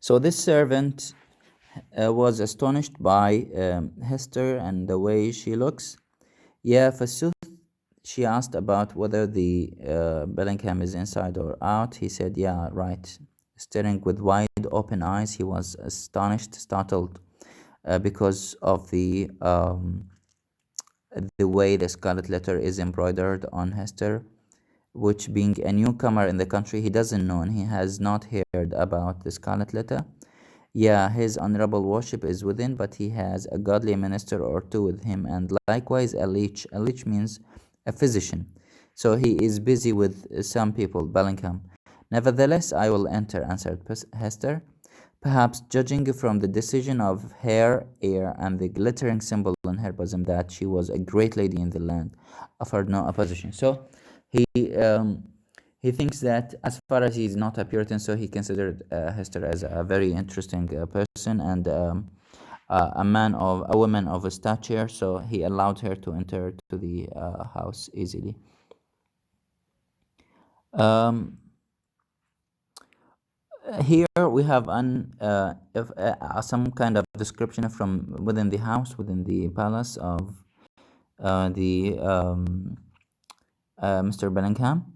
So this servant was astonished by Hester and the way she looks. Yeah, Fassuth, she asked about whether the Bellingham is inside or out. He said, yeah, right. Staring with wide open eyes, he was astonished, startled, because of the way the scarlet letter is embroidered on Hester, which, being a newcomer in the country, he doesn't know and he has not heard about the scarlet letter. Yeah, his honorable worship is within, but he has a godly minister or two with him, and likewise a leech. A leech means a physician. So he is busy with some people, Bellingham. Nevertheless, I will enter, answered Hester, perhaps judging from the decision of her air and the glittering symbol on her bosom that she was a great lady in the land, offered no opposition. So he um, he thinks that as far as he's not a Puritan, so he considered Hester as a very interesting person and a woman of a stature. So he allowed her to enter to the house easily. Um, Here we have some kind of description from within the house, within the palace of the Mr. Bellingham.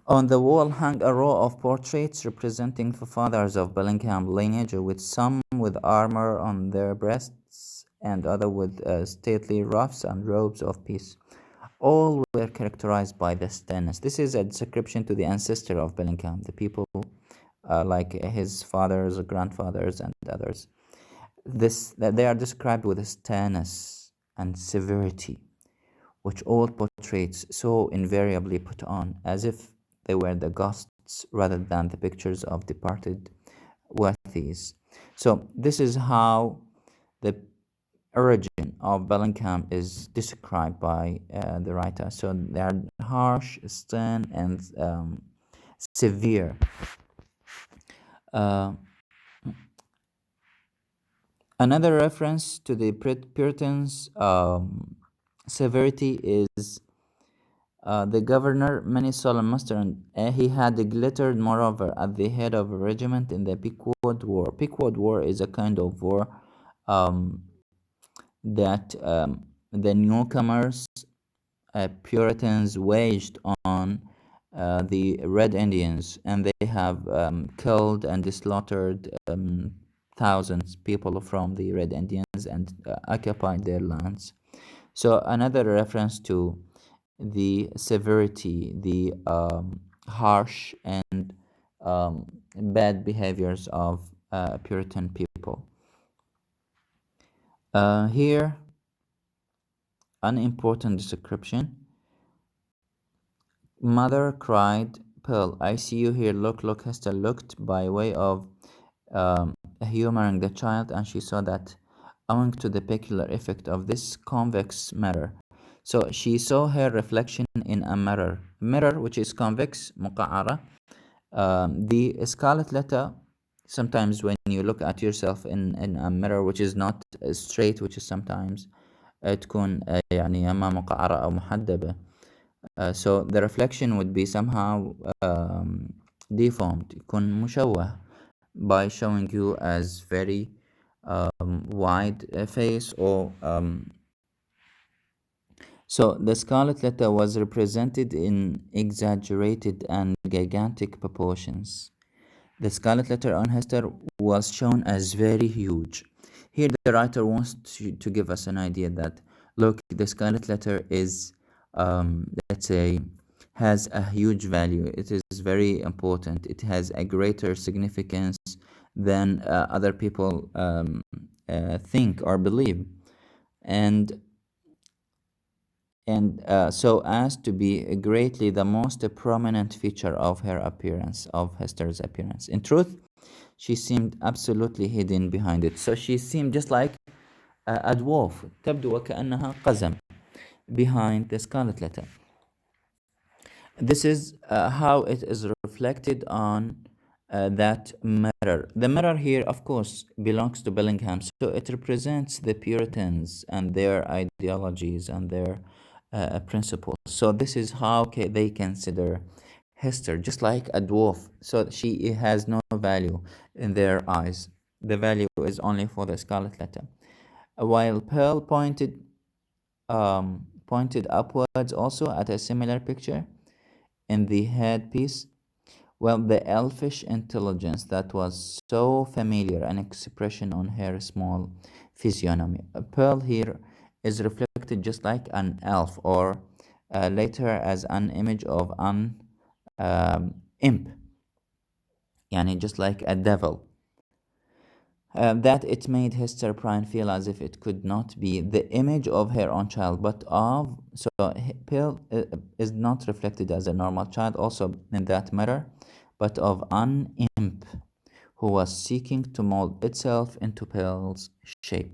On the wall hung a row of portraits representing the fathers of Bellingham lineage, with some with armor on their breasts and other with stately ruffs and robes of peace. All were characterized by this sternness. This is a description to the ancestor of Bellingham, the people like his fathers, grandfathers, and others. That they are described with a sternness and severity, which all portraits so invariably put on, as if they were the ghosts rather than the pictures of departed worthies. So this is how the origin of Bellingham is described by the writer. So they are harsh, stern, and severe. Another reference to the Puritans' severity is the governor, many solemn master, and he had glittered moreover at the head of a regiment in the Pequod War. Pequod War is a kind of war that the newcomers, Puritans, waged on the Red Indians, and they have killed and slaughtered thousands of people from the Red Indians and occupied their lands. So another reference to the severity, the harsh and bad behaviors of Puritan people. Here, an important description. Mother cried, Pearl, I see you here. Look, look. Hester looked by way of humoring the child, and she saw that owing to the peculiar effect of this convex mirror. So she saw her reflection in a mirror, which is convex, muqa'ara. The scarlet letter, sometimes when you look at yourself in a mirror which is not straight, which is sometimes تكون يعني أما مقعرة أو محدبة. So the reflection would be somehow deformed, يكون مشوه, by showing you as very wide face or so the scarlet letter was represented in exaggerated and gigantic proportions. The scarlet letter on Hester was shown as very huge. Here the writer wants to give us an idea that, look, the scarlet letter is, let's say, has a huge value. It is very important. It has a greater significance than other people think or believe. And so as to be greatly the most prominent feature of her appearance, of Hester's appearance. In truth, she seemed absolutely hidden behind it. So she seemed just like a dwarf, تبدو وكأنها قزم, behind the scarlet letter. This is how it is reflected on that mirror. The mirror here, of course, belongs to Bellingham, so it represents the Puritans and their ideologies and their principles. So this is how they consider Hester, just like a dwarf. So she has no value in their eyes. The value is only for the scarlet letter. While Pearl pointed upwards also at a similar picture in the headpiece. Well, the elfish intelligence that was so familiar, an expression on her small physiognomy. A pearl here is reflected just like an elf, or later as an image of an imp, yani just like a devil. That it made Hester Prynne feel as if it could not be the image of her own child, but of. So Pearl is not reflected as a normal child, also in that mirror, but of an imp who was seeking to mold itself into Pearl's shape.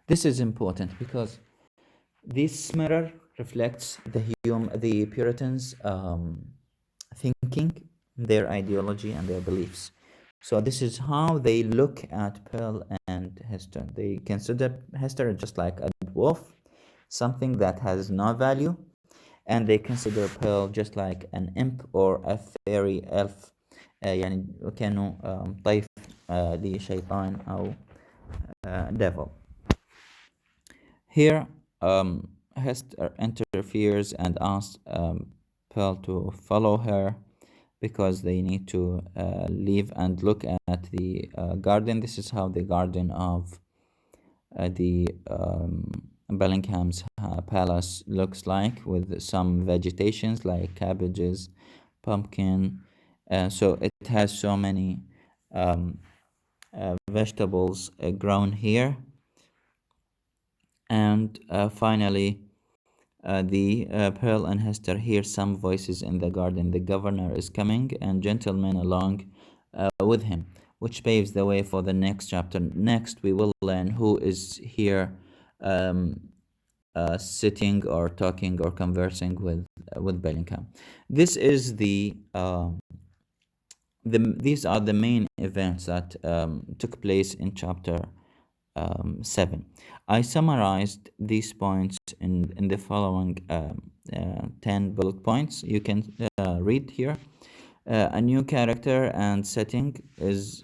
This is important because this mirror reflects the Puritans' thinking, their ideology, and their beliefs. So this is how they look at Pearl and Hester. They consider Hester just like a dwarf, something that has no value, and they consider Pearl just like an imp or a fairy elf. يعني كانوا طيف لشيطان أو devil. Here, Hester interferes and asks Pearl to follow her because they need to leave and look at the garden. This is how the garden of the Bellingham's palace looks like, with some vegetations like cabbages, pumpkin. So it has so many vegetables grown here. And finally, the Pearl and Hester hear some voices in the garden. The governor is coming, and gentlemen along with him, which paves the way for the next chapter. Next, we will learn who is here sitting or talking or conversing with Bellingham. This is these are the main events that took place in chapter 7. I summarized these points in the following 10 bullet points. You can read here. A new character and setting is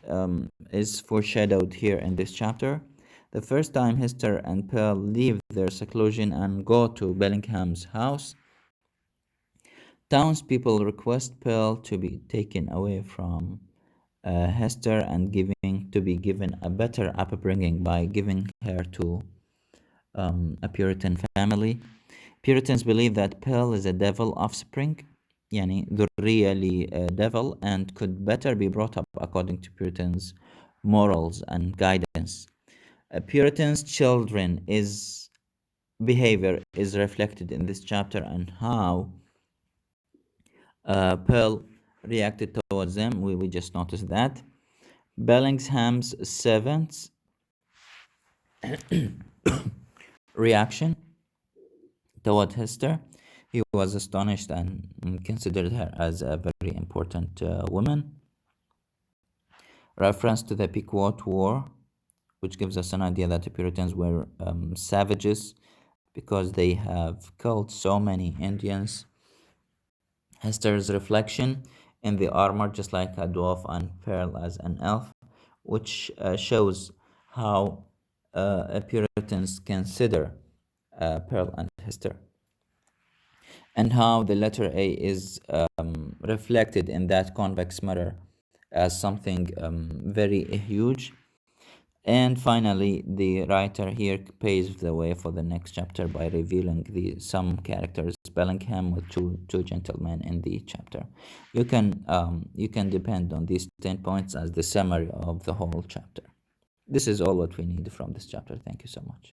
foreshadowed here in this chapter. The first time Hester and Pearl leave their seclusion and go to Bellingham's house, townspeople request Pearl to be taken away from Hester and to be given a better upbringing by giving her to a Puritan family. Puritans believe that Pearl is a devil offspring, yani ذرية devil, and could better be brought up according to Puritans' morals and guidance. Puritans' children behavior is reflected in this chapter, and how Pearl reacted towards them. We just noticed that. Bellingham's servants reaction toward Hester. He was astonished and considered her as a very important woman. Reference to the Pequot War, which gives us an idea that the Puritans were savages because they have killed so many Indians. Hester's reflection in the armor, just like a dwarf, and Pearl as an elf, which shows how Puritans consider Pearl and Hester, and how the letter A is reflected in that convex mirror as something very huge. And finally, the writer here paves the way for the next chapter by revealing some characters, Bellingham with two gentlemen in the chapter. You can depend on these 10 points as the summary of the whole chapter. This is all what we need from this chapter. Thank you so much.